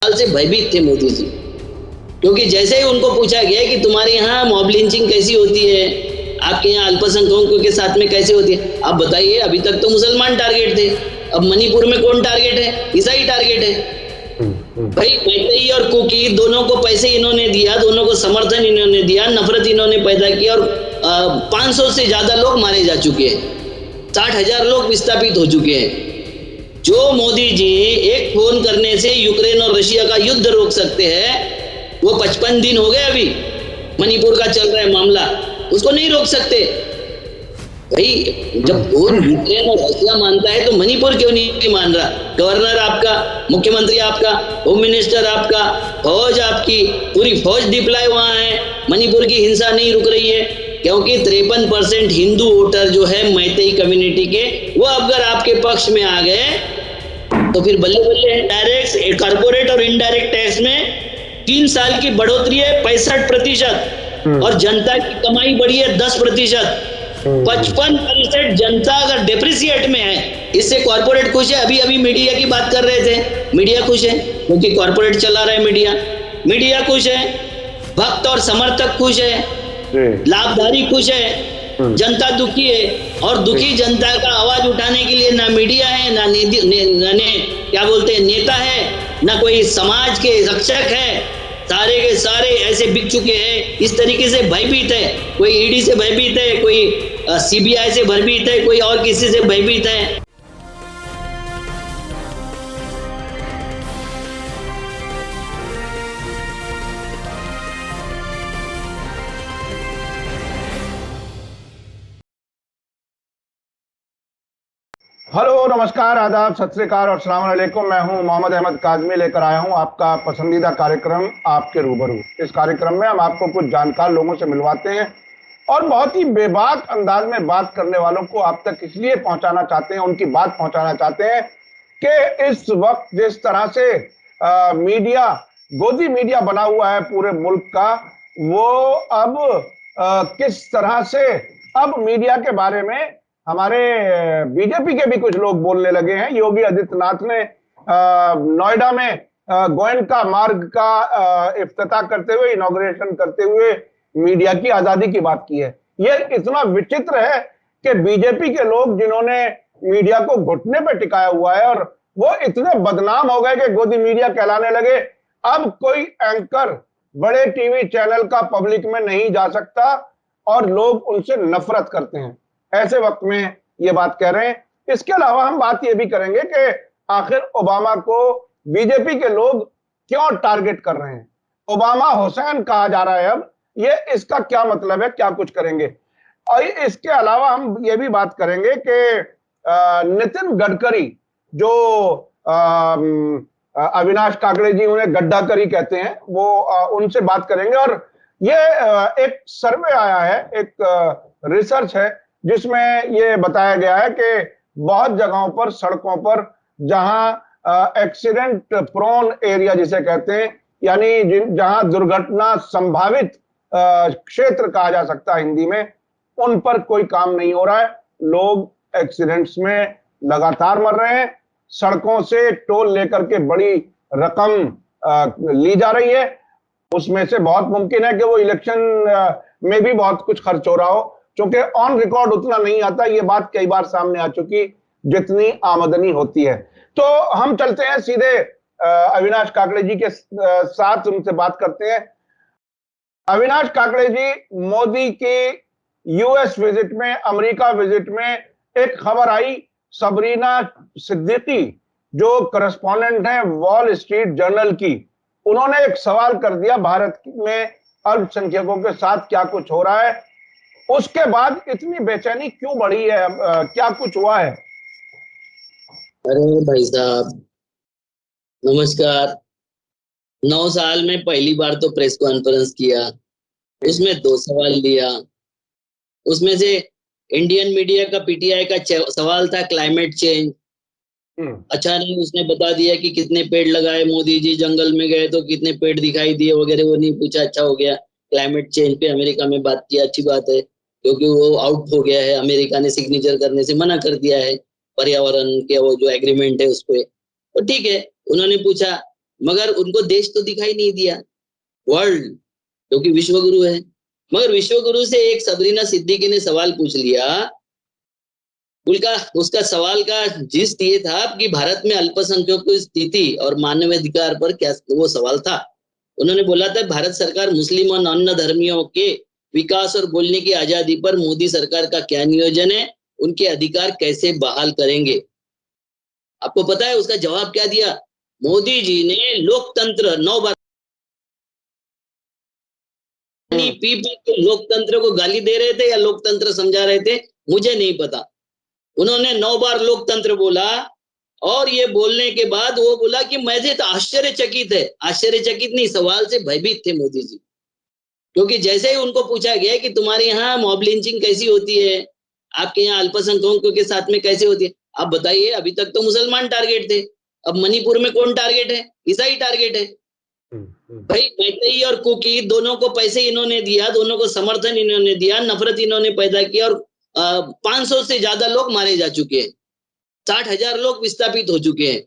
साल से भयभीत थे मोदी जी, क्योंकि जैसे ही उनको पूछा गया कि तुम्हारे यहाँ मॉब लिंचिंग कैसी होती है, आपके यहाँ अल्पसंख्यकों के साथ में कैसे होती है, आप बताइए। अभी तक तो मुसलमान टारगेट थे, अब मणिपुर में कौन टारगेट है? ईसाई टारगेट है। भाई मैतेई और कुकी दोनों को पैसे इन्होंने दिया, दोनों को समर्थन इन्होंने दिया, नफरत इन्होंने पैदा की और 500 से ज्यादा लोग मारे जा चुके हैं, 60,000 लोग विस्थापित हो चुके हैं। जो मोदी जी एक फोन करने से यूक्रेन और रशिया का युद्ध रोक सकते हैं, वो 55 दिन हो गए अभी मणिपुर का चल रहा है मामला, उसको नहीं रोक सकते। भाई जब फोन यूक्रेन और रशिया मानता है तो मणिपुर क्यों नहीं मान रहा? गवर्नर आपका, मुख्यमंत्री आपका, होम मिनिस्टर आपका, फौज आपकी, पूरी फौज डिप्लॉय वहां है, मणिपुर की हिंसा नहीं रुक रही है, क्योंकि 53% हिंदू वोटर जो है मैतेई कम्युनिटी के, वो अगर आपके पक्ष में आ गए तो फिर बल्ले बल्ले है। डायरेक्ट, कॉर्पोरेट और इनडायरेक्ट टैक्स में 3 साल की बढ़ोतरी है 65% और जनता की कमाई बढ़ी है 10%। 55% जनता अगर डेप्रिसिएट में है, इससे कॉर्पोरेट खुश है। अभी मीडिया की बात कर रहे थे, मीडिया खुश है क्योंकि कॉर्पोरेट चला रहा है मीडिया खुश है, भक्त और समर्थक खुश है, लाभधारी खुश है, जनता दुखी है। और दुखी जनता का आवाज उठाने के लिए ना मीडिया है, ना क्या बोलते हैं नेता है, ना कोई समाज के रक्षक है। सारे के सारे ऐसे बिक चुके हैं, इस तरीके से भयभीत है। कोई ईडी से भयभीत है, कोई सीबीआई से भयभीत है, कोई और किसी से भयभीत है। हेलो, नमस्कार, आदाब, सत श्री अकाल और अस्सलाम वालेकुम। मैं हूं मोहम्मद अहमद काज़मी, लेकर आया हूं आपका पसंदीदा कार्यक्रम आपके रूबरू। इस कार्यक्रम में हम आपको कुछ जानकार लोगों से मिलवाते हैं और बहुत ही बेबाक अंदाज में बात करने वालों को आप तक इसलिए पहुंचाना चाहते हैं, उनकी बात पहुंचाना चाहते हैं कि इस वक्त जिस तरह से मीडिया, गोदी मीडिया बना हुआ है पूरे मुल्क का, वो अब किस तरह से अब मीडिया के बारे में हमारे बीजेपी के भी कुछ लोग बोलने लगे हैं। योगी आदित्यनाथ ने नोएडा में गोयनका मार्ग का इफ्तिताह करते हुए, इनॉग्रेशन करते हुए मीडिया की आजादी की बात की है। यह इतना विचित्र है कि बीजेपी के लोग जिन्होंने मीडिया को घुटने पे टिकाया हुआ है और वो इतने बदनाम हो गए कि गोदी मीडिया कहलाने लगे। अब कोई एंकर बड़े टीवी चैनल का पब्लिक में नहीं जा सकता और लोग उनसे नफरत करते हैं। ऐसे वक्त में ये बात कह रहे हैं। इसके अलावा हम बात ये भी करेंगे कि आखिर ओबामा को बीजेपी के लोग क्यों टारगेट कर रहे हैं। ओबामा हुसैन कहा जा रहा है अब, ये इसका क्या मतलब है, क्या कुछ करेंगे। और इसके अलावा हम ये भी बात करेंगे कि नितिन गडकरी, जो अविनाश काकड़े जी उन्हें गड्ढा करी कहते हैं, वो उनसे बात करेंगे। और ये एक सर्वे आया है, एक रिसर्च है, जिसमें ये बताया गया है कि बहुत जगहों पर, सड़कों पर, जहां एक्सीडेंट प्रोन एरिया जिसे कहते हैं, यानी जहां दुर्घटना संभावित क्षेत्र कहा जा सकता है हिंदी में, उन पर कोई काम नहीं हो रहा है। लोग एक्सीडेंट्स में लगातार मर रहे हैं। सड़कों से टोल लेकर के बड़ी रकम ली जा रही है। उसमें से बहुत मुमकिन है कि वो इलेक्शन में भी बहुत कुछ खर्च हो रहा हो, क्योंकि ऑन रिकॉर्ड उतना नहीं आता। ये बात कई बार सामने आ चुकी जितनी आमदनी होती है। तो हम चलते हैं सीधे अविनाश काकड़े जी के साथ, उनसे बात करते हैं। अविनाश काकड़े जी, मोदी की यूएस विजिट में, अमेरिका विजिट में एक खबर आई, सबरीना सिद्दीकी जो करस्पॉन्डेंट है वॉल स्ट्रीट जर्नल की, उन्होंने एक सवाल कर दिया, भारत में अल्पसंख्यकों के साथ क्या कुछ हो रहा है। उसके बाद इतनी बेचैनी क्यों बढ़ी है, क्या कुछ हुआ है? अरे भाई साहब नमस्कार। 9 साल में पहली बार तो प्रेस कॉन्फ्रेंस किया, उसमें 2 सवाल लिया। उसमें से इंडियन मीडिया का, पीटीआई का सवाल था क्लाइमेट चेंज। अच्छा नहीं, उसने बता दिया कि कितने पेड़ लगाए मोदी जी, जंगल में गए तो कितने पेड़ दिखाई दिए वगैरह, वो नहीं पूछा। अच्छा हो गया, क्लाइमेट चेंज पे अमेरिका में बात किया, अच्छी बात है, क्योंकि वो आउट हो गया है। अमेरिका ने सिग्नेचर करने से मना कर दिया है पर्यावरण के वो जो एग्रीमेंट है उस पे, तो ठीक है। उन्होंने पूछा मगर उनको देश तो दिखाई नहीं दिया, वर्ल्ड, क्योंकि विश्व गुरु है। मगर विश्व गुरु से एक सबरीना सिद्दीकी ने सवाल पूछ लिया, उसका सवाल का जिस्ट ये था कि भारत में अल्पसंख्यकों की स्थिति और मानवाधिकार पर क्या वो सवाल था। उन्होंने बोला था भारत सरकार मुस्लिम और अन्य धर्मियों के विकास और बोलने की आजादी पर मोदी सरकार का क्या नियोजन है, उनके अधिकार कैसे बहाल करेंगे। आपको पता है उसका जवाब क्या दिया? मोदी जी ने लोकतंत्र 9 बार लोकतंत्र को गाली दे रहे थे या लोकतंत्र समझा रहे थे, मुझे नहीं पता। उन्होंने 9 बार लोकतंत्र बोला और ये बोलने के बाद वो बोला कि मुझे तो आश्चर्यचकित है, आश्चर्यचकित नहीं, सवाल से भयभीत थे मोदी जी। क्योंकि जैसे ही उनको पूछा गया कि तुम्हारे यहाँ मॉब लिंचिंग कैसी होती है, आपके यहाँ अल्पसंख्यकों के साथ में कैसे होती है, आप बताइए। अभी तक तो मुसलमान टारगेट थे, अब मणिपुर में कौन टारगेट है? ईसाई टारगेट है। भाई मैतेई और कुकी दोनों को पैसे इन्होंने दिया, दोनों को समर्थन इन्होंने दिया, नफरत इन्होंने पैदा किया और 500 से ज्यादा लोग मारे जा चुके हैं, 60,000 लोग विस्थापित हो चुके हैं।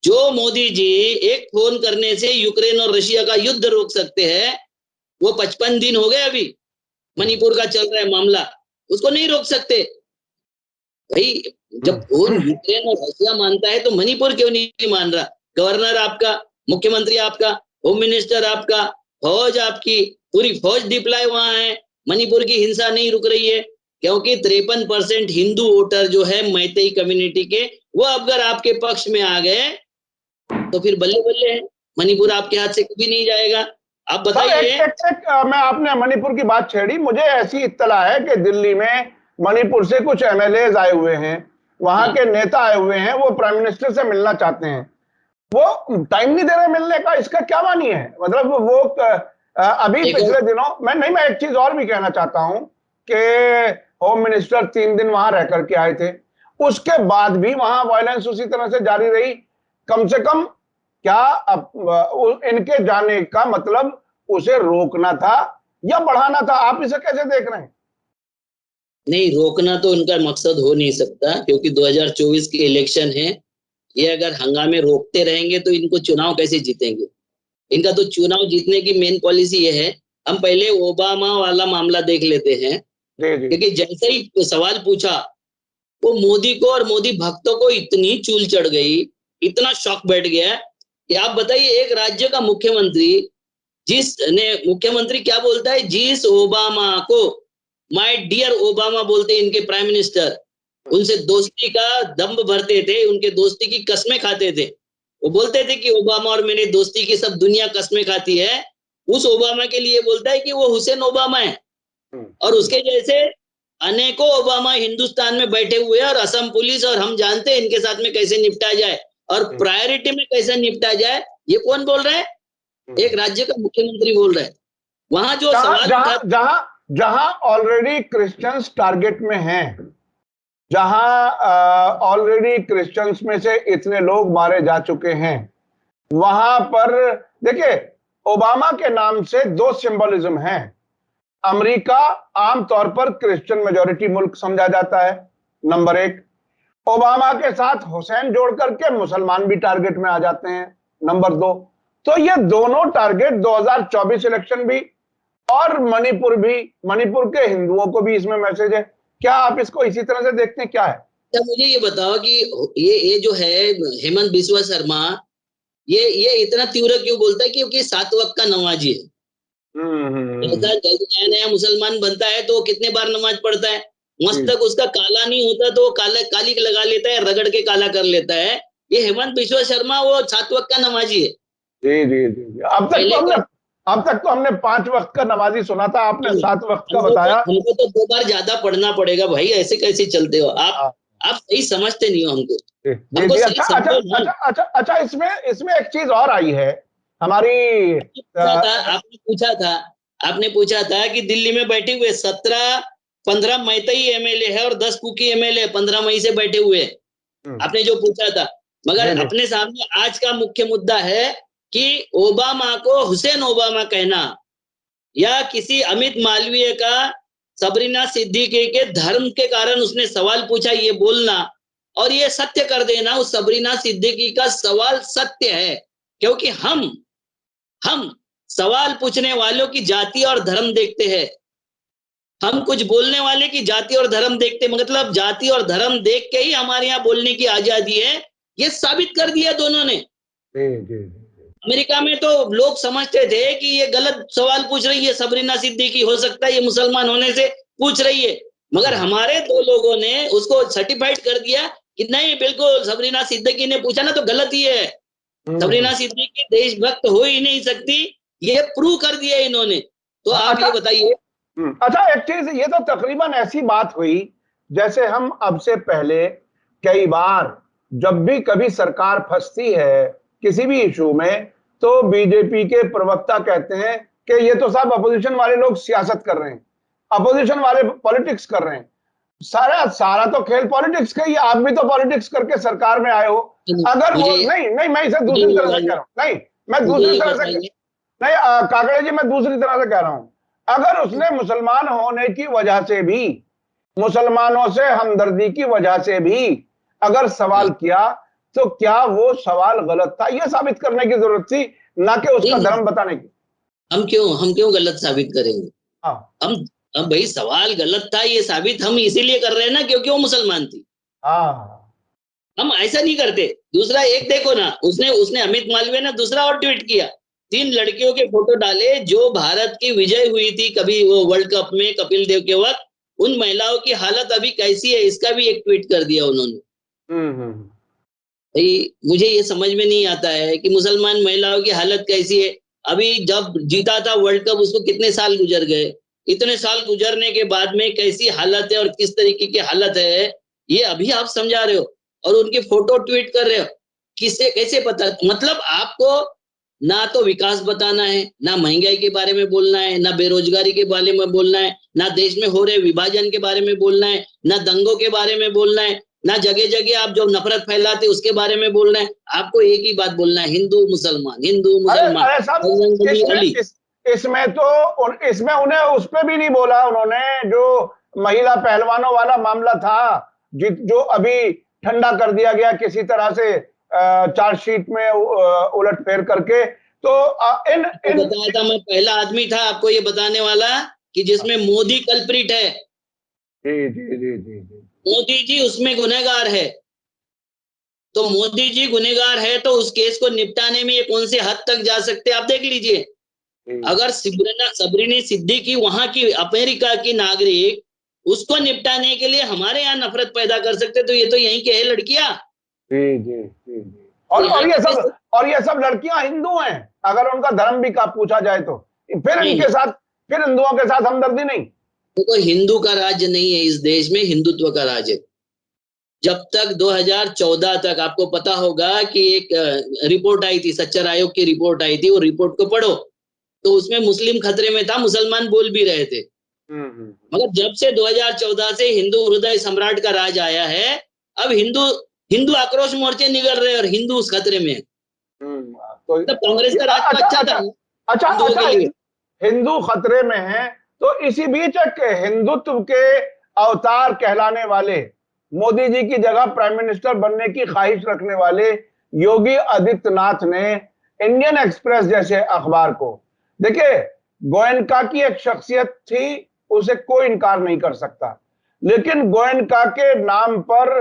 जो मोदी जी एक फोन करने से यूक्रेन और रशिया का युद्ध रोक सकते हैं, वो 55 दिन हो गए अभी मणिपुर का चल रहा है मामला, उसको नहीं रोक सकते। भाई जब फोन यूक्रेन और रशिया मानता है तो मणिपुर क्यों नहीं मान रहा? गवर्नर आपका, मुख्यमंत्री आपका, होम मिनिस्टर आपका, फौज आपकी, पूरी फौज डिप्लॉय वहां है, मणिपुर की हिंसा नहीं रुक रही है। क्योंकि 53% हिंदू वोटर जो है मैतेई कम्युनिटी के, वो अगर आपके पक्ष में आ गए तो फिर बल्ले बल्ले है, मणिपुर आपके हाथ से कभी नहीं जाएगा। आप बताइए। मैं आपने मणिपुर की बात छेड़ी, मुझे ऐसी इत्तला है कि दिल्ली में मणिपुर से कुछ एमएलए आए हुए हैं, वहां के नेता आए हुए हैं, वो प्राइम मिनिस्टर से मिलना चाहते हैं, वो टाइम नहीं दे रहे मिलने का। इसका क्या मानी है? मतलब वो अभी पिछले दिनों मैं एक चीज और भी कहना चाहता हूं कि होम मिनिस्टर 3 दिन वहां रह करके आए थे, उसके बाद भी वहां वायलेंस उसी तरह से जारी रही। कम से कम क्या इनके जाने का मतलब उसे रोकना था या बढ़ाना था? आप इसे कैसे देख रहे हैं? नहीं, रोकना तो उनका मकसद हो नहीं सकता, क्योंकि 2024 के इलेक्शन है। ये अगर हंगामे रोकते रहेंगे तो इनको चुनाव कैसे जीतेंगे? इनका तो चुनाव जीतने की मेन पॉलिसी ये है। हम पहले ओबामा वाला मामला देख लेते हैं, क्योंकि जैसे ही सवाल पूछा वो मोदी को और मोदी भक्तों को इतनी चूल चढ़ गई, इतना शॉक बैठ गया कि आप बताइए, एक राज्य का मुख्यमंत्री मुख्यमंत्री क्या बोलता है? जिस ओबामा को माय डियर ओबामा बोलते हैं इनके प्राइम मिनिस्टर, उनसे दोस्ती का दम्भ भरते थे, उनके दोस्ती की कस्में खाते थे। वो बोलते थे कि ओबामा और मेरी दोस्ती की सब दुनिया कस्में खाती है। उस ओबामा के लिए बोलता है कि वो हुसैन ओबामा है। और उसके जैसे अनेकों ओबामा हिंदुस्तान में बैठे हुए हैं, और असम पुलिस और हम जानते हैं इनके साथ में कैसे निपटा जाए और प्रायोरिटी में कैसे निपटा जाए। ये कौन बोल रहा है? एक राज्य का मुख्यमंत्री बोल रहा है। वहां जो सवाल जहां ऑलरेडी क्रिश्चियंस टारगेट में हैं, जहां ऑलरेडी क्रिश्चियंस में से इतने लोग मारे जा चुके हैं, वहां पर देखिए ओबामा के नाम से 2 सिंबलिज्म हैं। अमेरिका आमतौर पर क्रिश्चियन मेजॉरिटी मुल्क समझा जाता है, नंबर 1। ओबामा के साथ हुसैन जोड़ करके मुसलमान भी टारगेट में आ जाते हैं, नंबर 2। तो ये दोनों टारगेट 2024 इलेक्शन भी और मणिपुर भी, मणिपुर के हिंदुओं को भी इसमें मैसेज है। क्या आप इसको इसी तरह से देखते हैं? क्या है? तो मुझे ये बताओ कि ये जो है हेमंत बिस्वा शर्मा, ये इतना तीव्र क्यों बोलता है? क्योंकि 7 वक्त का नमाजी है। नया नया मुसलमान बनता है तो कितने बार नमाज पढ़ता है, मस्तक उसका काला नहीं होता तो काली लगा लेता है, रगड़ के काला कर लेता है। ये हेमंत बिस्वा शर्मा वो 7 वक्त का नमाजी है। जी। अब तक तो हमने 5 वक्त का नमाजी सुना था, आपने 7 वक्त का बताया। हमको तो 2 बार ज्यादा पढ़ना पड़ेगा भाई, ऐसे कैसे चलते हो आप सही समझते नहीं हो हमको। अच्छा, इसमें एक चीज और आई है हमारी। आपने पूछा था कि दिल्ली में बैठे हुए 15 मैतेई एमएलए है और 10 कुकी एमएलए 15 मई से बैठे हुए। आपने जो पूछा था, मगर अपने सामने आज का मुख्य मुद्दा है कि ओबामा को हुसैन ओबामा कहना या किसी अमित मालवीय का सबरीना सिद्दीकी के धर्म के कारण उसने सवाल पूछा ये बोलना और ये सत्य कर देना, उस सबरीना सिद्दीकी का सवाल सत्य है, क्योंकि हम सवाल पूछने वालों की जाति और धर्म देखते हैं, हम कुछ बोलने वाले की जाति और धर्म देखते, मतलब जाति और धर्म देख के ही हमारे यहाँ बोलने की आजादी है, ये साबित कर दिया दोनों ने। जी। अमेरिका में तो लोग समझते थे कि ये गलत सवाल पूछ रही है सबरीना सिद्दीकी, हो सकता है ये मुसलमान होने से पूछ रही है, मगर हमारे दो लोगों ने उसको सर्टिफाइड कर दिया कि नहीं, बिल्कुल सबरीना सिद्दीकी ने पूछा ना तो गलत ही है, सबरीना सिद्दीकी देशभक्त हो ही नहीं सकती, ये प्रूव कर दिया इन्होंने। तो आप ये बताइए। अच्छा, एक चीज, ये तो तकरीबन ऐसी बात हुई जैसे हम अब से पहले कई बार जब भी कभी सरकार फंसती है किसी भी इशू में, तो बीजेपी के प्रवक्ता कहते हैं कि ये तो सब अपोजिशन वाले लोग सियासत कर रहे हैं, अपोजिशन वाले पॉलिटिक्स कर रहे हैं। सारा तो खेल पॉलिटिक्स का ही, आप भी तो पॉलिटिक्स करके सरकार में आए हो। अगर वो नहीं, मैं इसे दूसरी तरह से कह रहा हूं, नहीं, मैं दूसरी तरह से नहीं, काकड़े जी, मैं दूसरी तरह से कह रहा हूं। अगर उसने मुसलमान होने की वजह से भी, मुसलमानों से हमदर्दी की वजह से भी अगर सवाल किया, तो क्या वो सवाल गलत था, यह साबित करने की जरूरत थी, ना कि उसका धर्म बताने की। हम क्यों गलत साबित करेंगे? हाँ, हम भाई, सवाल गलत था ये साबित हम इसीलिए कर रहे हैं ना क्योंकि वो मुसलमान थी। हाँ, हम ऐसा नहीं करते। दूसरा एक देखो ना, उसने अमित मालवीय ने दूसरा और ट्वीट किया, 3 लड़कियों के फोटो डाले जो भारत की विजय हुई थी कभी वो वर्ल्ड कप में कपिल देव के वक्त, उन महिलाओं की हालत अभी कैसी है इसका भी एक ट्वीट कर दिया उन्होंने। भाई मुझे ये समझ में नहीं आता है कि मुसलमान महिलाओं की हालत कैसी है। अभी जब जीता था वर्ल्ड कप उसको कितने साल गुजर गए, इतने साल गुजरने के बाद में कैसी हालत है और किस तरीके की हालत है, ये अभी आप समझा रहे हो और उनके फोटो ट्वीट कर रहे हो। किससे कैसे पता? मतलब आपको ना तो विकास बताना है, ना महंगाई के बारे में बोलना है, ना बेरोजगारी के बारे में बोलना है, ना देश में हो रहे विभाजन के बारे में बोलना है, ना दंगों के बारे में बोलना है, ना जगह जगह आप जो नफरत फैलाते उसके बारे में बोलना है। आपको एक ही बात बोलना है, हिंदू मुसलमान, हिंदू मुसलमान। अरे साहब, इसमें तो इसमें उन्हें उस पे भी नहीं बोला उन्होंने, जो महिला पहलवानों वाला मामला था, जो अभी ठंडा कर दिया गया किसी तरह से चार्जशीट में उलटफेर करके। तो बताया था, मैं पहला आदमी था आपको ये बताने वाला कि जिसमें मोदी कल्प्रिट है। जी। मोदी जी उसमें गुनहगार है। तो मोदी जी गुनहगार है तो उस केस को निपटाने में ये कौन से हद तक जा सकते हैं आप देख लीजिए। अगर सबरीना सिद्दीकी वहां की अमेरिका की नागरिक, उसको निपटाने के लिए हमारे यहाँ नफरत पैदा कर सकते, तो ये तो यहीं के है लड़कियां। जी। और ये सब लड़कियां हिंदू हैं, अगर उनका धर्म भी का पूछा जाए तो फिर हिंदुओं के साथ हमदर्दी नहीं। देखो, हिंदू का राज्य नहीं है इस देश में, हिंदुत्व का राज्य है। जब तक 2014 तक आपको पता होगा कि एक रिपोर्ट आई थी, सच्चर आयोग की रिपोर्ट आई थी, वो रिपोर्ट को पढ़ो तो उसमें मुस्लिम खतरे में था, मुसलमान बोल भी रहे थे। मगर जब से 2014 से हिंदू हृदय सम्राट का राज आया है, अब हिंदू आक्रोश मोर्चे निकल रहे और हिंदू उस खतरे में। तो कांग्रेस का राज तो अच्छा था। अच्छा, हिंदू खतरे में है, तो इसी बीच हिंदुत्व के अवतार कहलाने वाले मोदी जी की जगह प्राइम मिनिस्टर बनने की ख्वाहिश रखने वाले योगी आदित्यनाथ ने इंडियन एक्सप्रेस जैसे अखबार को, देखिए, गोयनका की एक शख्सियत थी, उसे कोई इनकार नहीं कर सकता, लेकिन गोयनका के नाम पर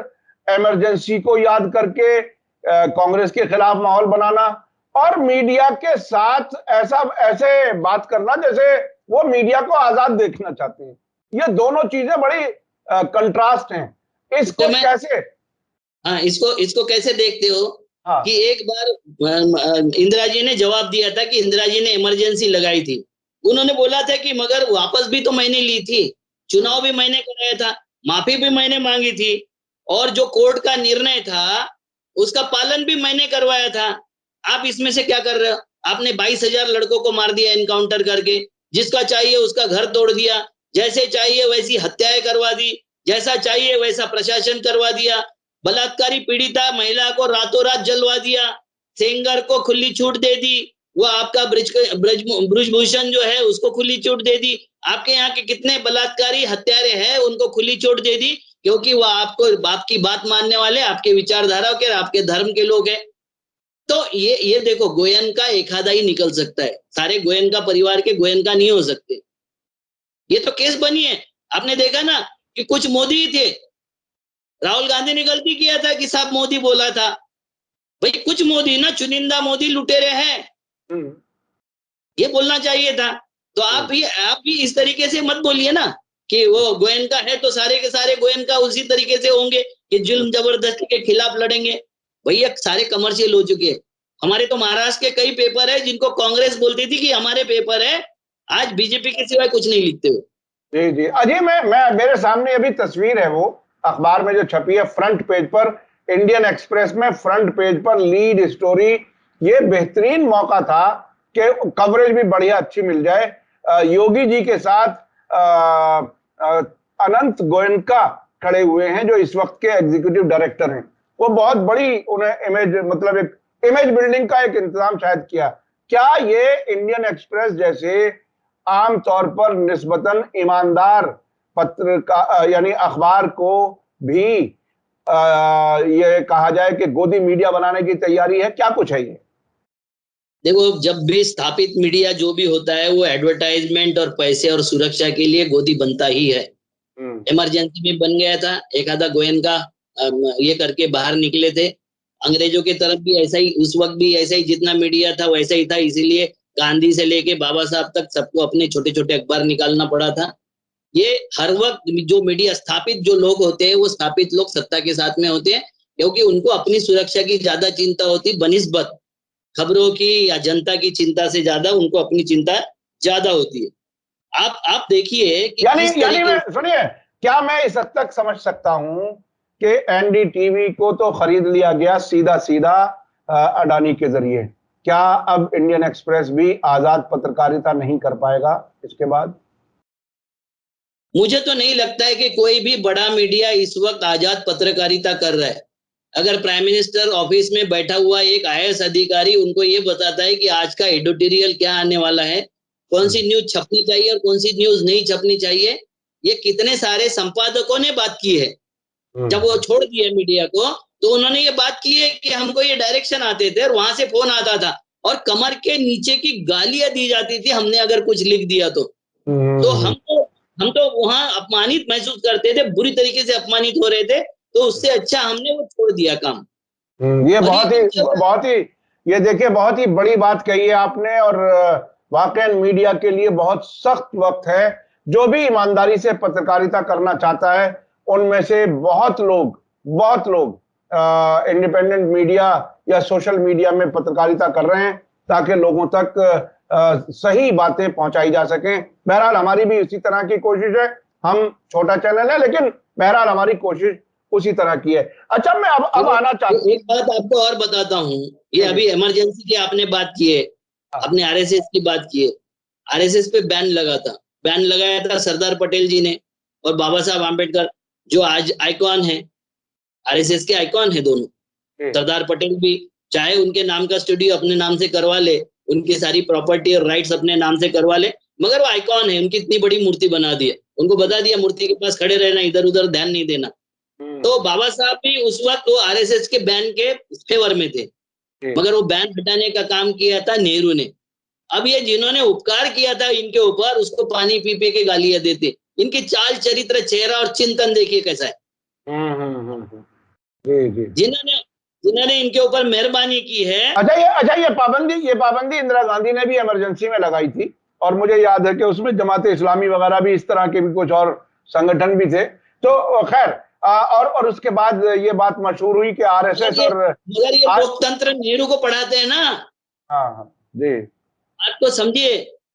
इमरजेंसी को याद करके कांग्रेस के खिलाफ माहौल बनाना और मीडिया के साथ ऐसे बात करना जैसे वो मीडिया को आजाद देखना चाहते हैं, ये दोनों चीजें बड़ी कंट्रास्ट हैं। इसको कैसे इसको कैसे देखते हो? हाँ। कि एक बार इंदिरा जी ने जवाब दिया था कि इंदिरा जी ने इमरजेंसी लगाई थी, उन्होंने बोला था कि मगर वापस भी तो मैंने ली थी, चुनाव भी मैंने कराया था, माफी भी मैंने मांगी थी और जो कोर्ट का निर्णय था उसका पालन भी मैंने करवाया था। आप इसमें से क्या कर रहे हो? आपने 22,000 लड़कों को मार दिया एनकाउंटर करके, जिसका चाहिए उसका घर तोड़ दिया, जैसे चाहिए वैसी हत्याएं करवा दी, जैसा चाहिए वैसा प्रशासन करवा दिया, बलात्कारी पीड़िता महिला को रातों रात जलवा दिया, सेंगर को खुली छूट दे दी, वो आपका ब्रिजभूषण जो है उसको खुली छूट दे दी। आपके यहाँ के कितने बलात्कारी हत्यारे हैं उनको खुली छूट दे दी, क्योंकि वो आपको आपकी बात मानने वाले, आपके विचारधारा के, आपके धर्म के लोग हैं। तो ये देखो, गोयनका एक आधा ही निकल सकता है, सारे गोयनका परिवार के गोयनका नहीं हो सकते। ये तो केस बनी है, आपने देखा ना कि कुछ मोदी ही थे। राहुल गांधी ने गलती किया था कि साहब मोदी बोला था। भाई कुछ मोदी ना, चुनिंदा मोदी लुटेरे हैं, ये बोलना चाहिए था। तो आप भी इस तरीके से मत बोलिए ना कि वो गोयनका है तो सारे के सारे गोयनका उसी तरीके से होंगे कि जुल्म जबरदस्ती के खिलाफ लड़ेंगे। भैया सारे कमर्शियल हो चुके हैं। हमारे तो महाराष्ट्र के कई पेपर है जिनको कांग्रेस बोलती थी कि हमारे पेपर है, आज बीजेपी के सिवाय कुछ नहीं लिखते हो। जी जी अजय, मैं मेरे सामने अभी तस्वीर है, वो अखबार में जो छपी है फ्रंट पेज पर, इंडियन एक्सप्रेस में फ्रंट पेज पर लीड स्टोरी। ये बेहतरीन मौका था कि कवरेज भी बढ़िया अच्छी मिल जाए। योगी जी के साथ अनंत गोयनका खड़े हुए हैं जो इस वक्त के एग्जीक्यूटिव डायरेक्टर हैं। वो बहुत बड़ी उन्हें इमेज, मतलब एक इमेज बिल्डिंग का एक इंतजाम शायद किया। क्या ये इंडियन एक्सप्रेस जैसे आमतौर पर निस्बतन ईमानदार पत्र का यानी अखबार को भी ये कहा जाए कि गोदी मीडिया बनाने की तैयारी है? क्या कुछ है ये? देखो, जब भी स्थापित मीडिया जो भी होता है वो एडवर्टाइजमेंट और पैसे और सुरक्षा के लिए गोदी बनता ही है। इमरजेंसी में बन गया था, एक आधा गोयनका ये करके बाहर निकले थे। अंग्रेजों की तरफ भी ऐसा ही, उस वक्त भी ऐसा ही, जितना मीडिया था वैसा ही था। इसीलिए गांधी से लेके बाबा साहब तक सबको अपने छोटे छोटे अखबार निकालना पड़ा था। ये हर वक्त जो मीडिया स्थापित जो लोग होते हैं वो स्थापित लोग सत्ता के साथ में होते हैं, क्योंकि उनको अपनी सुरक्षा की ज्यादा चिंता होती बनिस्बत खबरों की या जनता की चिंता से ज्यादा उनको अपनी चिंता ज्यादा होती है। आप देखिए कि यानी मैं सुनिए, क्या मैं इस हद तक समझ सकता हूं कि एनडीटीवी को तो खरीद लिया गया सीधा सीधा अडानी के जरिए? क्या अब इंडियन एक्सप्रेस भी आजाद पत्रकारिता नहीं कर पाएगा इसके बाद? मुझे तो नहीं लगता है कि कोई भी बड़ा मीडिया इस वक्त आजाद पत्रकारिता कर रहा है। अगर प्राइम मिनिस्टर ऑफिस में बैठा हुआ एक आईएएस अधिकारी उनको ये बताता है कि आज का एडिटोरियल क्या आने वाला है, कौन सी न्यूज छपनी चाहिए और कौन सी न्यूज नहीं छपनी चाहिए, ये कितने सारे संपादकों ने बात की है। जब वो छोड़ दिया मीडिया को तो उन्होंने ये बात की है कि हमको ये डायरेक्शन आते थे और वहां से फोन आता था और कमर के नीचे की गालियां दी जाती थी हमने अगर कुछ लिख दिया तो हम तो वहां अपमानित महसूस करते थे, बुरी तरीके से अपमानित हो रहे थे। तो उससे अच्छा हमने वो छोड़ दिया काम। ये बहुत ही ये देखिए बहुत ही बड़ी बात कही है आपने, और वाकई मीडिया के लिए बहुत सख्त वक्त है। जो भी ईमानदारी से पत्रकारिता करना चाहता है उनमें से बहुत लोग इंडिपेंडेंट मीडिया या सोशल मीडिया में पत्रकारिता कर रहे हैं ताकि लोगों तक सही बातें पहुंचाई जा सकें। बहरहाल हमारी भी इसी तरह की कोशिश है। हम छोटा चैनल है लेकिन बहरहाल हमारी कोशिश उसी तरह की है। अच्छा, मैं अब आना चाहता हूँ, एक बात आपको और बताता हूँ। ये अभी इमरजेंसी की आपने बात की है, आपने आरएसएस की बात की है। आरएसएस पे बैन लगा था, बैन लगाया था सरदार पटेल जी ने और बाबा साहब आम्बेडकर, जो आज आइकॉन है, आरएसएस के आइकॉन है दोनों। सरदार पटेल भी चाहे उनके नाम का स्टूडियो अपने नाम से करवा ले, उनकी सारी प्रॉपर्टी और राइट्स अपने नाम से करवा ले, मगर वो आइकॉन है। उनकी इतनी बड़ी मूर्ति बना दी है, उनको बता दिया मूर्ति के पास खड़े रहना, इधर उधर ध्यान नहीं देना। तो बाबा साहब भी उस वक्त वो आरएसएस के बैन के फेवर में थे, मगर वो बैन हटाने का काम किया था नेहरू ने। अब ये जिन्होंने उपकार किया था इनके ऊपर, उसको पानी पी पी के गालियां देते। इनकी चाल चरित्र, चेहरा और चिंतन देखिए कैसा है। जिन्होंने इनके ऊपर मेहरबानी की है। अच्छा, ये पाबंदी इंदिरा गांधी ने भी इमरजेंसी में लगाई थी, और मुझे याद है कि उसमें जमात इस्लामी वगैरह भी, इस तरह के भी कुछ और संगठन भी थे। तो खैर, और उसके बाद ये बात मशहूर हुई कि आरएसएस और मगर ये लोकतंत्र नेहरू को पढ़ाते हैं ना। हाँ जी, आपको समझिए,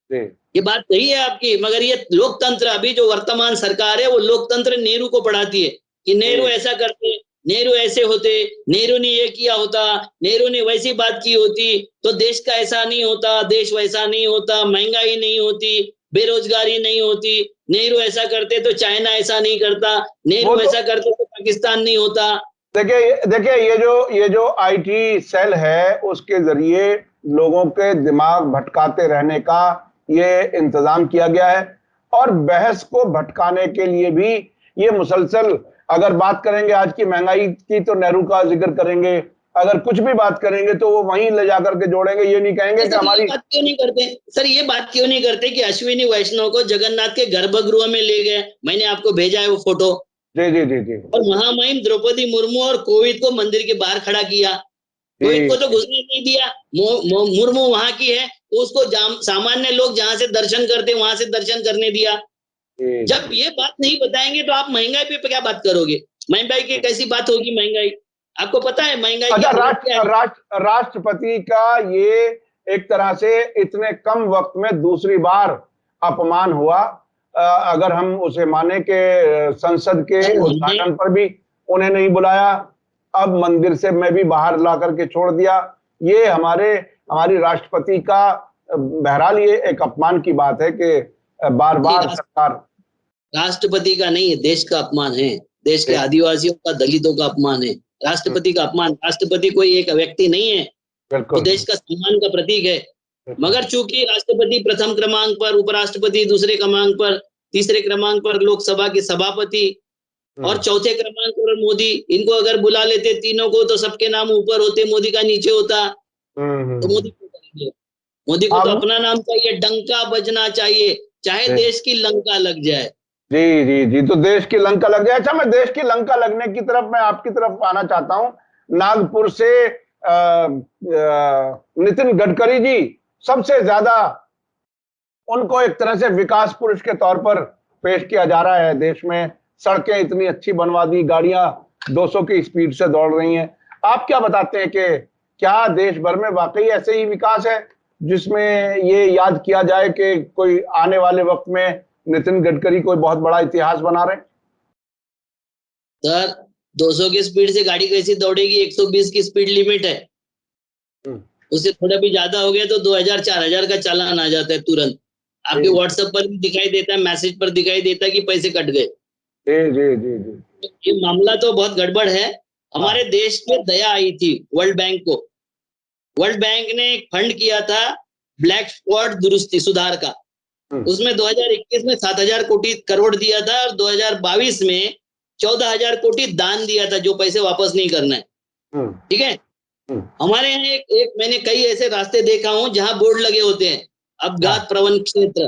ये बात सही है आपकी, मगर ये लोकतंत्र, अभी जो वर्तमान सरकार है वो लोकतंत्र नेहरू को पढ़ाती है कि नेहरू ऐसा करते, नेहरू ऐसे होते, नेहरू ने ये किया होता, नेहरू ने वैसी बात की होती तो देश का ऐसा नहीं होता, देश वैसा नहीं होता, महंगाई नहीं होती, बेरोजगारी नहीं होती, नेहरू ऐसा करते तो चाइना ऐसा नहीं करता, नेहरू ऐसा करते तो पाकिस्तान नहीं होता। देखिए ये जो आईटी सेल है उसके जरिए लोगों के दिमाग भटकाते रहने का ये इंतजाम किया गया है, और बहस को भटकाने के लिए भी ये मुसलसल, अगर बात करेंगे आज की महंगाई की तो नेहरू का जिक्र करेंगे, अगर कुछ भी बात करेंगे तो वो वहीं ले जाकर के जोड़ेंगे, ये नहीं कहेंगे कि सर ये हमारी। बात क्यों नहीं करते सर, ये बात क्यों नहीं करते कि अश्विनी वैष्णव को जगन्नाथ के गर्भगृह में ले गए, मैंने आपको भेजा है वो फोटो, जी जी जी जी और महामहिम द्रौपदी मुर्मू और कोविंद को मंदिर के बाहर खड़ा किया। कोविंद को जी तो घुसने नहीं दिया, मुर्मू वहां की है तो उसको सामान्य लोग जहां से दर्शन करते वहां से दर्शन करने दिया। जी जब ये बात नहीं बताएंगे तो आप महंगाई पे क्या बात करोगे? महंगाई की कैसी बात होगी? महंगाई आपको पता है महंगाई की अच्छा, हालत क्या है? राष्ट्रपति का ये एक तरह से इतने कम वक्त में दूसरी बार अपमान हुआ। अगर हम उसे माने कि संसद के सर हमने उद्घाटन पर भी उन्हें नहीं बुलाया, अब मंदिर से मैं भी बाहर ला करके छोड़ दिया। ये हमारी राष्ट्रपति का बहरहाल ये एक अपमान की बात है कि बार बार सरकार। राष्ट्रपति का नहीं है, देश का अपमान है, देश के आदिवासियों का, दलितों का अपमान है राष्ट्रपति का अपमान। राष्ट्रपति कोई एक व्यक्ति नहीं है, वो देश का सम्मान का प्रतीक है। मगर चूंकि राष्ट्रपति प्रथम क्रमांक पर, उपराष्ट्रपति दूसरे क्रमांक पर, तीसरे क्रमांक पर लोकसभा के सभापति और चौथे क्रमांक पर मोदी, इनको अगर बुला लेते तीनों को तो सबके नाम ऊपर होते, मोदी का नीचे होता, तो मोदी क्यों करेंगे? मोदी को तो अपना नाम चाहिए, डंका बजना चाहिए, चाहे देश की लंका लग जाए। जी जी जी, तो देश की लंका लग जाए। अच्छा, मैं देश की लंका लगने की तरफ, मैं आपकी तरफ आना चाहता हूं। नागपुर से नितिन गडकरी जी सबसे ज्यादा, उनको एक तरह से विकास पुरुष के तौर पर पेश किया जा रहा है। देश में सड़कें इतनी अच्छी बनवा दी, गाड़ियां 200 की स्पीड से दौड़ रही हैं। आप क्या बताते हैं कि क्या देश भर में वाकई ऐसे ही विकास है जिसमें ये याद किया जाए कि कोई आने वाले वक्त में नितिन गडकरी कोई बहुत बड़ा इतिहास बना रहे? सर 200 की स्पीड से गाड़ी कैसी दौड़ेगी? 120 की स्पीड लिमिट है, उससे थोड़ा भी ज्यादा हो गया तो 2000 4000 का चालान आ जाता है तुरंत। आपके व्हाट्सएप पर भी दिखाई देता है, मैसेज पर दिखाई देता है कि पैसे कट गए। जी जी जी जी, ये मामला तो बहुत गड़बड़ है। हमारे देश में दया आई थी वर्ल्ड बैंक को। वर्ल्ड बैंक ने एक फंड किया था ब्लैक स्पॉट दुरुस्ती सुधार का, उसमें 2021 में 7000 कोटी करोड़ दिया था और 2022 में 14000 कोटी दान दिया था, जो पैसे वापस नहीं करना है। ठीक है, हमारे यहाँ एक मैंने कई ऐसे रास्ते देखा हूं जहां बोर्ड लगे होते हैं, अपघात प्रवण क्षेत्र,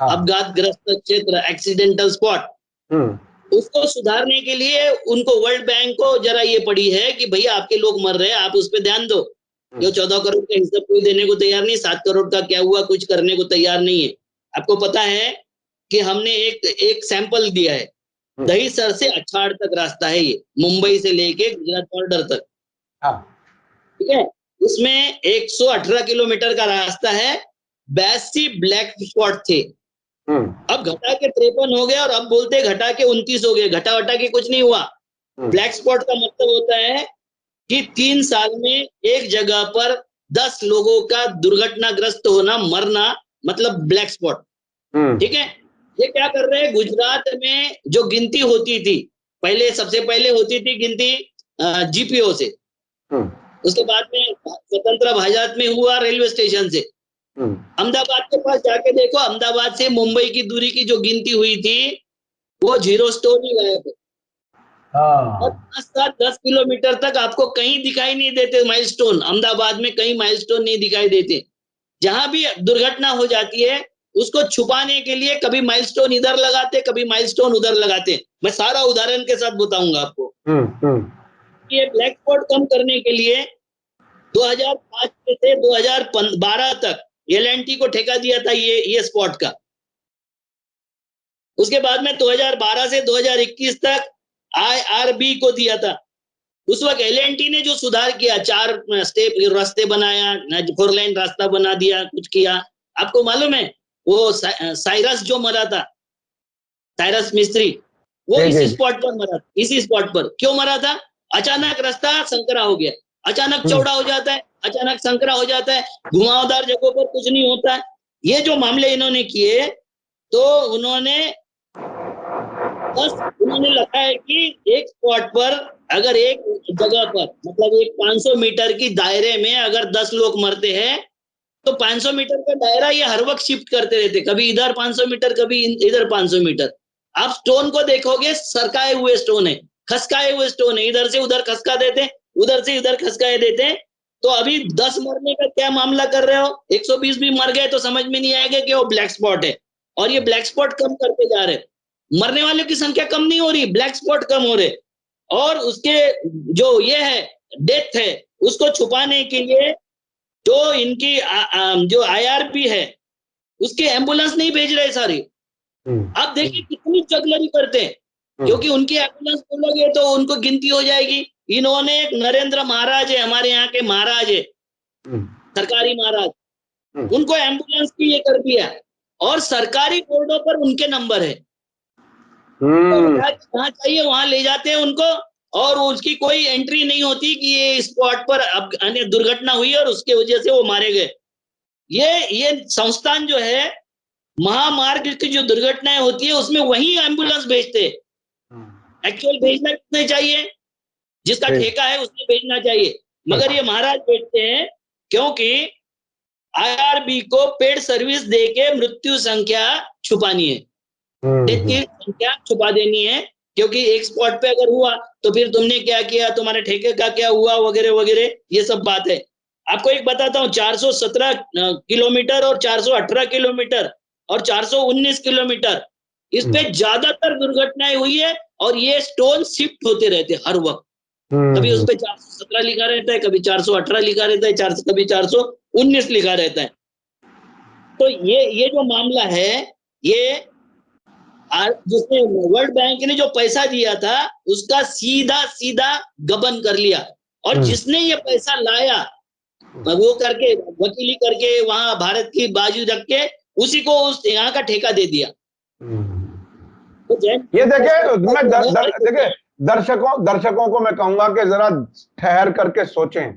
अपघात ग्रस्त क्षेत्र, एक्सीडेंटल स्पॉट। उसको सुधारने के लिए उनको वर्ल्ड बैंक को जरा ये पड़ी है कि भैया आपके लोग मर रहे हैं, आप उस पर ध्यान दो। जो 14 करोड़ का हिस्सा कोई देने को तैयार नहीं, 7 करोड़ का क्या हुआ, कुछ करने को तैयार नहीं है। आपको पता है कि हमने एक सैंपल दिया है, दहीसर से अखाड़ तक रास्ता है ये, मुंबई से लेके गुजरात बॉर्डर तक। ठीक है, उसमें 118 किलोमीटर का रास्ता है, 82 ब्लैक स्पॉट थे, अब घटा के 53 हो गए और अब बोलते घटा के 29 हो गए। घटा वटा के कुछ नहीं हुआ। ब्लैक स्पॉट का मतलब होता है कि 3 साल में एक जगह पर 10 लोगों का दुर्घटनाग्रस्त होना, मरना, मतलब ब्लैक स्पॉट। ठीक है, ये क्या कर रहे हैं, गुजरात में जो गिनती होती थी पहले, सबसे पहले होती थी गिनती जीपीओ से, उसके बाद में स्वतंत्र भारत में हुआ रेलवे स्टेशन से। अहमदाबाद के पास जाके देखो, अहमदाबाद से मुंबई की दूरी की जो गिनती हुई थी वो 0 स्टोन ही गए थे। और 10 किलोमीटर तक आपको कहीं दिखाई नहीं देते माइलस्टोन। अहमदाबाद में कहीं माइलस्टोन नहीं दिखाई देते। जहां भी दुर्घटना हो जाती है उसको छुपाने के लिए कभी माइलस्टोन इधर लगाते, कभी माइलस्टोन उधर लगाते। मैं सारा उदाहरण के साथ बताऊंगा आपको। ये ब्लैक स्पॉट कम करने के लिए 2005 से 2012 तक एल&टी को ठेका दिया था ये स्पॉट का। उसके बाद में 2012 से 2021 तक IRB को दिया था। उस वक्त एल&टी ने जो सुधार किया, 4 स्टेप रास्ते बनाया, 4 लाइन रास्ता बना दिया, कुछ किया। आपको मालूम है वो साइरस जो मरा था, साइरस मिस्त्री, वो इसी स्पॉट पर मरा था। इसी स्पॉट पर क्यों मरा था? अचानक रास्ता संकरा हो गया, अचानक चौड़ा हो जाता है, अचानक संकरा हो जाता है, घुमावदार जगहों पर कुछ नहीं होता है। ये जो मामले इन्होंने किए तो उन्होंने लिखा है कि एक स्पॉट पर अगर एक जगह पर, मतलब एक 500 मीटर की दायरे में अगर 10 लोग मरते हैं तो 500 मीटर का दायरा ये हर वक्त शिफ्ट करते रहते, कभी इधर 500 मीटर, कभी इधर 500 मीटर। आप स्टोन को देखोगे, सरकाए हुए स्टोन है, खसकाए हुए स्टोन है, इधर से उधर खसका देते, उधर से इधर खसकाए देते हैं। तो अभी 10 मरने का क्या मामला कर रहे हो, 120 भी मर गए तो समझ में नहीं आएगा कि वो ब्लैक स्पॉट है। और ये ब्लैक स्पॉट कम करते जा रहे, मरने वालों की संख्या कम नहीं हो रही, ब्लैक स्पॉट कम हो रहे। और उसके जो ये है डेथ है, उसको छुपाने के लिए जो इनकी जो IRP है उसके एम्बुलेंस नहीं भेज रहे सारी। आप देखिए कितनी चगलरी करते हैं, क्योंकि उनकी एम्बुलेंस बोलोगे तो उनको गिनती हो जाएगी। इन्होंने एक नरेंद्र महाराज है, हमारे यहाँ के महाराज है, सरकारी महाराज, उनको एम्बुलेंस की ये कर दिया और सरकारी बोर्डों पर उनके नंबर है, तो जहाँ चाहिए वहां ले जाते हैं उनको। और उसकी कोई एंट्री नहीं होती कि ये स्पॉट पर अब दुर्घटना हुई और उसके वजह से वो मारे गए। ये संस्थान जो है, महामार्ग की जो दुर्घटनाएं होती है उसमें वही एम्बुलेंस भेजते। एक्चुअल भेजना कितने चाहिए, जिसका ठेका है उसने भेजना चाहिए, मगर ये महाराज भेजते हैं क्योंकि IRB को पेड सर्विस देके मृत्यु संख्या छुपानी है, डेथ की संख्या छुपा देनी है। क्योंकि एक स्पॉट पे अगर हुआ तो फिर तुमने क्या किया, तुम्हारे ठेके का क्या हुआ, वगैरह वगैरह, ये सब बात है। आपको एक बताता हूँ, 417 किलोमीटर और 418 किलोमीटर और 419 किलोमीटर, इस पे ज्यादातर दुर्घटनाएं हुई है। और ये स्टोन शिफ्ट होते रहते हर वक्त, कभी उस पे 417 लिखा रहता है, कभी 418 लिखा रहता है, कभी 419 लिखा रहता है। तो ये जो मामला है, ये जिसने वर्ल्ड बैंक ने जो पैसा दिया था उसका सीधा सीधा गबन कर लिया। और जिसने ये पैसा लाया वो करके वकीली करके वहां भारत की बाजू रख के उसी को उस यहाँ का ठेका दे दिया। तो ये देखे मैं देखे दर्शकों को मैं कहूंगा कि जरा ठहर करके सोचें,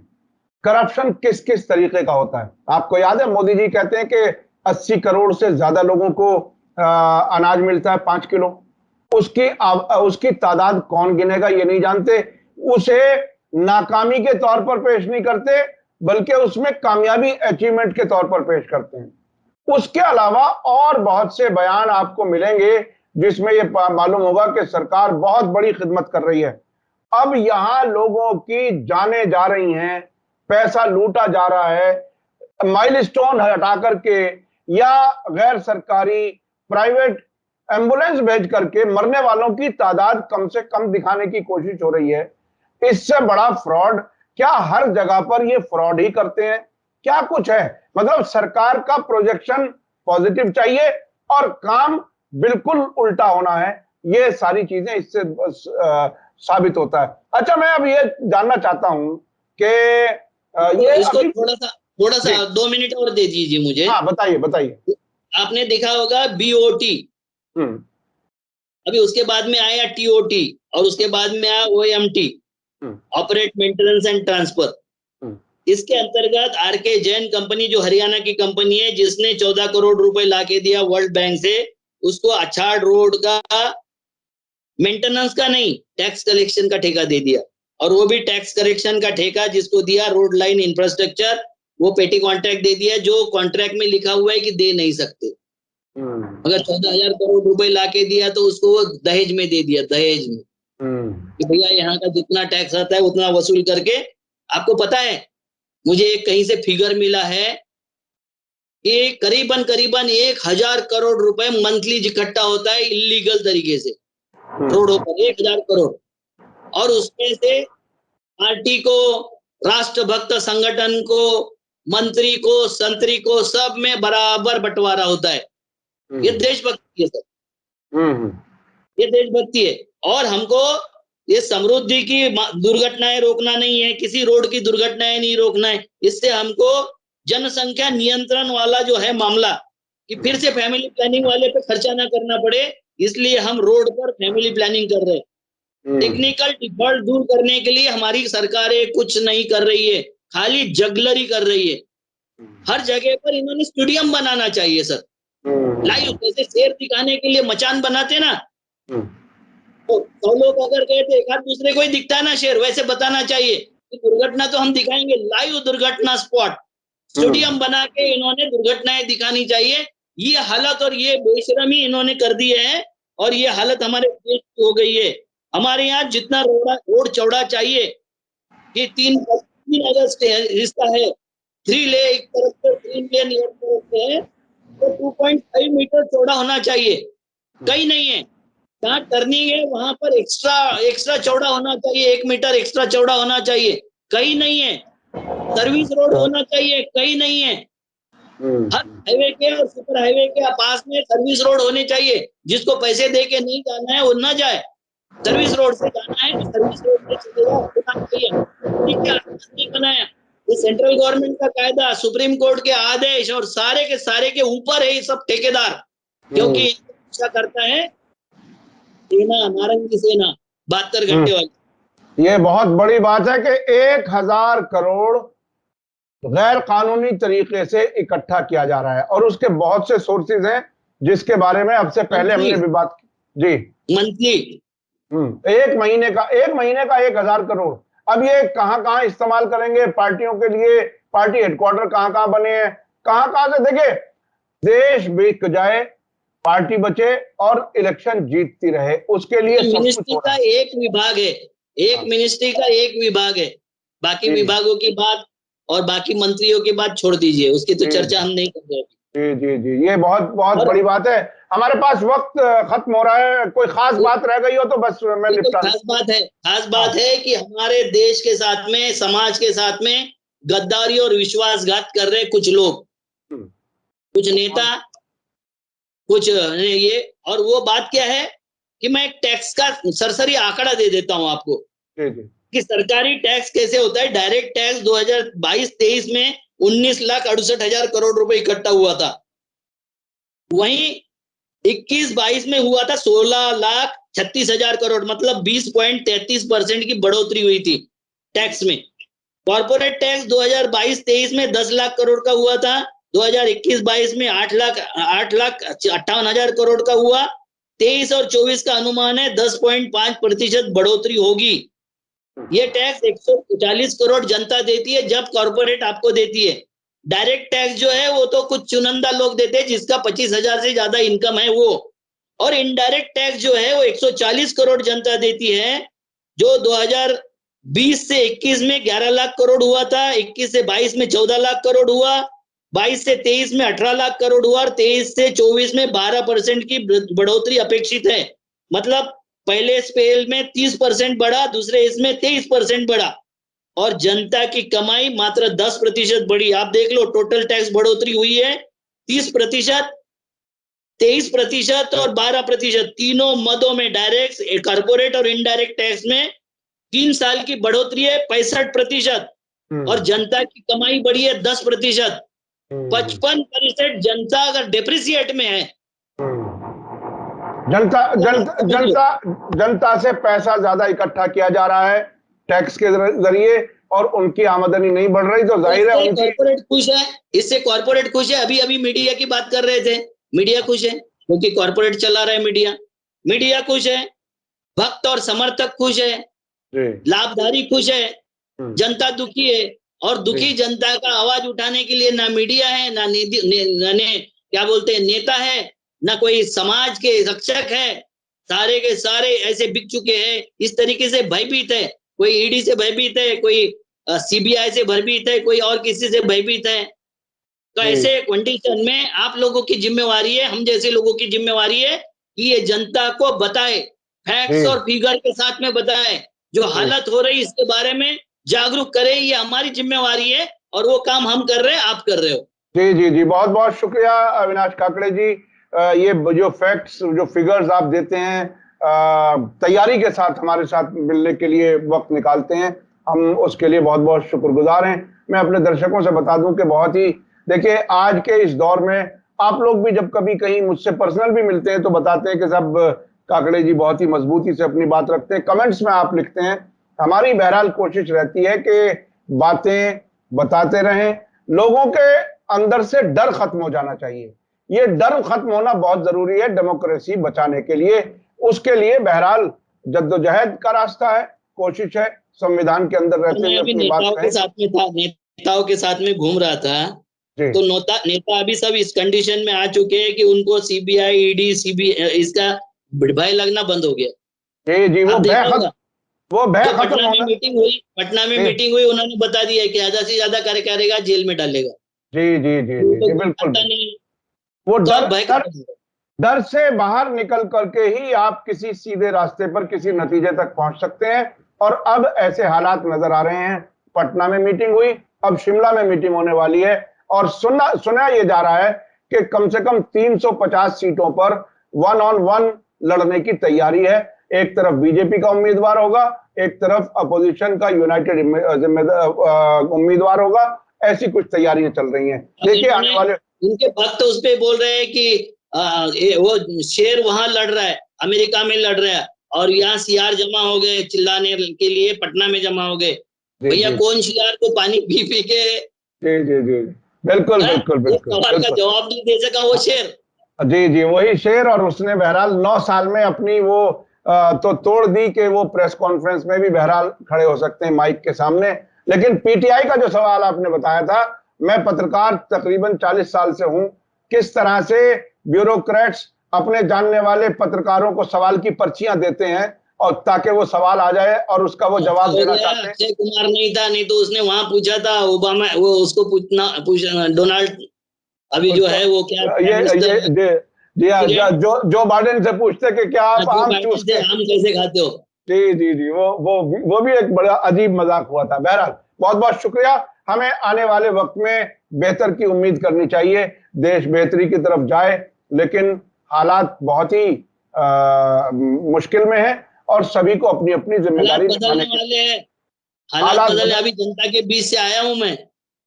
करप्शन किस किस तरीके का होता है। आपको याद है मोदी जी कहते हैं कि 80 करोड़ से ज्यादा लोगों को अनाज मिलता है 5 किलो, उसकी तादाद कौन गिनेगा ये नहीं जानते, उसे नाकामी के तौर पर पेश नहीं करते बल्कि उसमें कामयाबी अचीवमेंट के तौर पर पेश करते हैं। उसके अलावा और बहुत से बयान आपको मिलेंगे जिसमें यह मालूम होगा कि सरकार बहुत बड़ी खिदमत कर रही है। अब यहां लोगों की जानें जा रही हैं, पैसा लूटा जा रहा है, माइलस्टोन हटा करके या गैर सरकारी प्राइवेट एम्बुलेंस भेज करके मरने वालों की तादाद कम से कम दिखाने की कोशिश हो रही है। इससे बड़ा फ्रॉड क्या हर जगह पर ये फ्रॉड ही करते हैं? क्या कुछ है? मतलब सरकार का प्रोजेक्शन पॉजिटिव चाहिए और काम बिल्कुल उल्टा होना है। ये सारी चीजें इससे साबित होता है। अच्छा, मैं अब ये जानना चाहता हूं कि ये इसको थोड़ा सा 2 मिनट और दे दीजिए मुझे। हाँ, बताइए। आपने देखा होगा BOT, अभी उसके बाद में आया TOT और उसके बाद में आया OMT, operate maintenance and transfer. इसके अंतर्गत RK जैन कंपनी जो हरियाणा की कंपनी है, जिसने 14 करोड़ रुपए लाके दिया वर्ल्ड बैंक से, उसको अछाड़ रोड का मेंटेनेंस का नहीं, टैक्स कलेक्शन का ठेका दे दिया। और वो भी टैक्स कलेक्शन का ठेका जिसको दिया, रोड लाइन इंफ्रास्ट्रक्चर, वो पेटी कॉन्ट्रैक्ट दे दिया, जो कॉन्ट्रैक्ट में लिखा हुआ है कि दे नहीं सकते। अगर 14,000 करोड़ रुपए लाके दिया तो उसको वो दहेज में दे दिया, दहेज में, कि भैया यहाँ का जितना टैक्स आता है उतना वसूल करके। आपको पता है, मुझे एक कहीं से फिगर मिला है कि करीबन 1,000 करोड़ रुपए मंथली इकट्ठा होता है इलीगल तरीके से रोडों पर, 1,000 करोड़। और उसमें से पार्टी को, राष्ट्रभक्त संगठन को, मंत्री को, संतरी को, सब में बराबर बंटवारा होता है। ये देशभक्ति है सर, ये देशभक्ति है। और हमको ये समृद्धि की दुर्घटनाएं रोकना नहीं है, किसी रोड की दुर्घटनाएं नहीं रोकना है। इससे हमको जनसंख्या नियंत्रण वाला जो है मामला, कि फिर से फैमिली प्लानिंग वाले पे खर्चा ना करना पड़े, इसलिए हम रोड पर फैमिली प्लानिंग कर रहे हैं। टेक्निकल डिफॉल्ट दूर करने के लिए हमारी सरकारें कुछ नहीं कर रही है, खाली जगलरी कर रही है। हर जगह पर इन्होंने स्टेडियम बनाना चाहिए सर, लाइव, जैसे शेर दिखाने के लिए मचान बनाते ना, तो 100 लोग अगर गए तो एक आध दूसरे को ही दिखता है ना शेर, वैसे बताना चाहिए कि दुर्घटना तो हम दिखाएंगे, लाइव दुर्घटना स्पॉट, स्टेडियम बना के इन्होंने दुर्घटनाएं दिखानी चाहिए। ये हालत और ये बेशरमी इन्होंने कर दी है, और ये हालत हमारे देश की हो गई है। हमारे यहाँ जितना रोड चौड़ा चाहिए कि 3 अगस्त है रिश्ता है, 3 ले एक तरफ से, 3 लेन एक तरफ से है, तो 2.5 मीटर चौड़ा होना चाहिए। कहीं नहीं है, जहाँ टर्निंग है वहां पर एक्स्ट्रा चौड़ा होना चाहिए, 1 मीटर एक्स्ट्रा चौड़ा होना चाहिए। कहीं नहीं है। सर्विस रोड होना चाहिए, कहीं नहीं है। हर हाईवे के और सुपर हाईवे के पास में सर्विस रोड होने चाहिए। जिसको पैसे दे के नहीं जाना है वो ना जाए, सर्विस रोड से जाना है तो सर्विस रोड से चले जाओ, होना चाहिए। किसी के आदेश नहीं बनाया, ये सेंट्रल गवर्नमेंट का कायदा, सुप्रीम कोर्ट के आदेश और सारे के ऊपर है ये सब ठेकेदार, क्योंकि ऐसा करता है सेना, नारंगी सेना 72 घंटे वाली। ये बहुत बड़ी बात है कि 1000 करोड़ गैर कानूनी तरीके से इकट्ठा किया जा रहा है और उसके बहुत से सोर्सेज हैं जिसके बारे में अब से पहले हमने भी बात की जी। मंथली एक महीने का 1000 करोड़। अब ये कहां इस्तेमाल करेंगे पार्टियों के लिए? पार्टी हेडक्वार्टर कहां बने हैं, कहां से? देखिए, देश बिक जाए, पार्टी बचे और इलेक्शन जीतती रहे, उसके लिए मिनिस्ट्री का एक विभाग है, मिनिस्ट्री का एक विभाग है, बाकी विभागों की बात और बाकी मंत्रियों की बात छोड़ दीजिए, उसकी तो चर्चा हम नहीं कर रहे। जी, ये बहुत बड़ी बात है। हमारे पास वक्त खत्म हो रहा है, कोई खास बात रह गई हो तो बस मैं निपटा। खास बात है कि हमारे देश के साथ में, समाज के साथ में गद्दारी और विश्वासघात कर रहे कुछ लोग, कुछ नेता, कुछ ये। और वो बात क्या है कि मैं एक टैक्स का सरसरी आंकड़ा दे देता हूं आपको कि सरकारी टैक्स कैसे होता है। डायरेक्ट टैक्स 2022-23 में 19,68,000 करोड़ रुपए इकट्ठा हुआ था। वहीं 21-22 में हुआ था 16,36,000 करोड़, मतलब 20.33% की बढ़ोतरी हुई थी टैक्स में। कॉर्पोरेट टैक्स 2022-23 में 10 लाख करोड़ का हुआ था, 2021-22 में 8,58,000 करोड़ का हुआ। 23 और 24 का अनुमान है 10.5% बढ़ोतरी होगी। ये टैक्स 140 करोड़ जनता देती है जब कॉर्पोरेट आपको देती है। डायरेक्ट टैक्स जो है वो तो कुछ चुनिंदा लोग देते हैं जिसका 25,000 से ज्यादा इनकम है वो। और इनडायरेक्ट टैक्स जो है वो 140 करोड़ जनता देती है, जो 2020 से 21 में 11 लाख करोड़ हुआ था, 21 से 22 में 14 लाख करोड़ हुआ, 22 से 23 में 18 लाख करोड़ हुआ और 23 से 24 में 12% की बढ़ोतरी अपेक्षित है। मतलब पहले स्पेल में 30% बढ़ा, दूसरे इसमें 23% बढ़ा और जनता की कमाई मात्र 10% बढ़ी। आप देख लो, टोटल टैक्स बढ़ोतरी हुई है 30%, 23% और 12%, तीनों मदों में, डायरेक्ट, कॉर्पोरेट और इनडायरेक्ट टैक्स में 3 साल की बढ़ोतरी है 65%। और जनता की कमाई बढ़ी है 10%। 55% जनता अगर डेप्रिसिएट में है, जनता से पैसा ज्यादा इकट्ठा किया जा रहा है टैक्स के जरिए और उनकी आमदनी नहीं बढ़ रही, तो जाहिर है कॉर्पोरेट खुश है। इससे कॉर्पोरेट खुश है। अभी मीडिया की बात कर रहे थे, मीडिया खुश है क्योंकि कॉर्पोरेट चला रहा है मीडिया खुश है, भक्त और समर्थक खुश है, लाभधारी खुश है, जनता दुखी है। और दुखी जनता का आवाज उठाने के लिए ना मीडिया है, ना क्या बोलते हैं नेता है, ना कोई समाज के रक्षक है। सारे के सारे ऐसे बिक चुके हैं, इस तरीके से भयभीत है। कोई ईडी से भयभीत है, कोई सीबीआई से भयभीत है, कोई और किसी से भयभीत है। तो ऐसे कंडीशन में आप लोगों की जिम्मेवारी है, हम जैसे लोगों की जिम्मेवारी है कि ये जनता को बताए, फैक्ट्स और फिगर के साथ में बताए, जो हालत हो रही इसके बारे में जागरूक करे। ये हमारी जिम्मेवारी है और वो काम हम कर रहे हैं, आप कर रहे हो। जी, बहुत बहुत शुक्रिया अविनाश काकड़े जी। ये जो फैक्ट्स, जो फिगर्स आप देते हैं, तैयारी के साथ हमारे साथ मिलने के लिए वक्त निकालते हैं, हम उसके लिए बहुत बहुत शुक्रगुजार हैं। मैं अपने दर्शकों से बता दूं कि बहुत ही, देखिए, आज के इस दौर में आप लोग भी जब कभी कहीं मुझसे पर्सनल भी मिलते हैं तो बताते हैं कि सब काकड़े जी बहुत ही मजबूती से अपनी बात रखते हैं, कमेंट्स में आप लिखते हैं। हमारी बहरहाल कोशिश रहती है कि बातें बताते रहें, लोगों के अंदर से डर खत्म हो जाना चाहिए। ये डर खत्म होना बहुत जरूरी है डेमोक्रेसी बचाने के लिए। उसके लिए बहरहाल जद्दोजहद का रास्ता है, कोशिश है, संविधान के अंदर रहते हुए अपनी बात नेताओं के साथ में घूम रहा था, तो नेता अभी सब इस कंडीशन में आ चुके हैं कि उनको सीबीआई, ईडी, इसका भय लगना बंद हो गया। जी, वो वो भय तो खत्म पटना में होना। मीटिंग हुई, पटना में मीटिंग हुई, उन्होंने बता दिया कि ज्यादा से ज्यादा कार्य करेगा जेल में डालेगा। जी जी जी वो जी तो जी, कुछ बिल्कुल। पता नहीं, वो तो डर अब भय डर खत्म हो गया। डर से बाहर निकल करके ही आप किसी सीधे रास्ते पर किसी नतीजे तक पहुंच सकते हैं। और अब ऐसे हालात नजर आ रहे हैं। पटना में मीटिंग हुई, अब शिमला में मीटिंग होने वाली है और सुना ये जा रहा है कि कम से कम 350 सीटों पर 1 on 1 लड़ने की तैयारी है। एक तरफ बीजेपी का उम्मीदवार होगा, एक तरफ अपोजिशन का यूनाइटेड उम्मीदवार होगा। ऐसी कुछ तैयारियां चल रही हैं। देखिए आने वाले उनके भक्त उस पे बोल रहे हैं कि वो शेर वहां लड़ रहा है, अमेरिका में लड़ रहा है, और यहाँ सियार जमा हो गए चिल्लाने के लिए, पटना में जमा हो गए। भैया कौन सियार को पानी पी पी के जी जी जी बिल्कुल बिल्कुल इस बिल्कुल सवाल का बिल्कुल। जवाब नहीं दे सका वो शेर। जी जी वही शेर। और उसने बहरहाल 9 साल में अपनी वो तो तोड़ दी कि वो प्रेस कॉन्फ्रेंस में भी बहरहाल खड़े हो सकते हैं माइक के सामने। लेकिन पीटीआई का जो सवाल आपने बताया था, मैं पत्रकार तकरीबन 40 साल से हूं, किस तरह से ब्यूरोक्रेट्स अपने जानने वाले पत्रकारों को सवाल की पर्चियां देते हैं और ताकि वो सवाल आ जाए और उसका वो जवाब देना चाहते हैं। अक्षय कुमार नहीं था, नहीं तो उसने वहां पूछा था ओबामा, वो उसको पूछना डोनाल्ड, अभी जो है वो क्या जी हाँ, जो बाइडेन से पूछते कि क्या आप आम चूस के आम कैसे खाते हो। जी जी जी वो भी एक बड़ा अजीब मजाक हुआ था। बहरहाल बहुत बहुत शुक्रिया। हमें आने वाले वक्त में बेहतर की उम्मीद करनी चाहिए, देश बेहतरी की तरफ जाए, लेकिन हालात बहुत ही मुश्किल में है और सभी को अपनी अपनी जिम्मेदारी बदलने वाले हैं, हालात बदलने। अभी जनता के बीच से आया हूं मैं।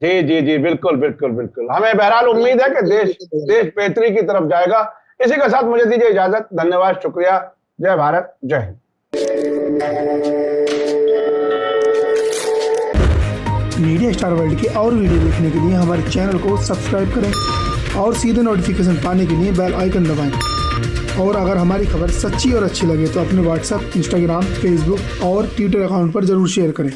जी जी जी बिल्कुल बिल्कुल बिल्कुल। हमें बहरहाल उम्मीद है कि देश बेहतरी की तरफ जाएगा। इसी के साथ मुझे दीजिए इजाजत। धन्यवाद, शुक्रिया। जय भारत, जय हिंद। मीडिया स्टार वर्ल्ड के और वीडियो देखने के लिए हमारे चैनल को सब्सक्राइब करें और सीधे नोटिफिकेशन पाने के लिए बेल आइकन दबाएं। और अगर हमारी खबर सच्ची और अच्छी लगे तो अपने व्हाट्सएप, इंस्टाग्राम, फेसबुक और ट्विटर अकाउंट पर जरूर शेयर करें।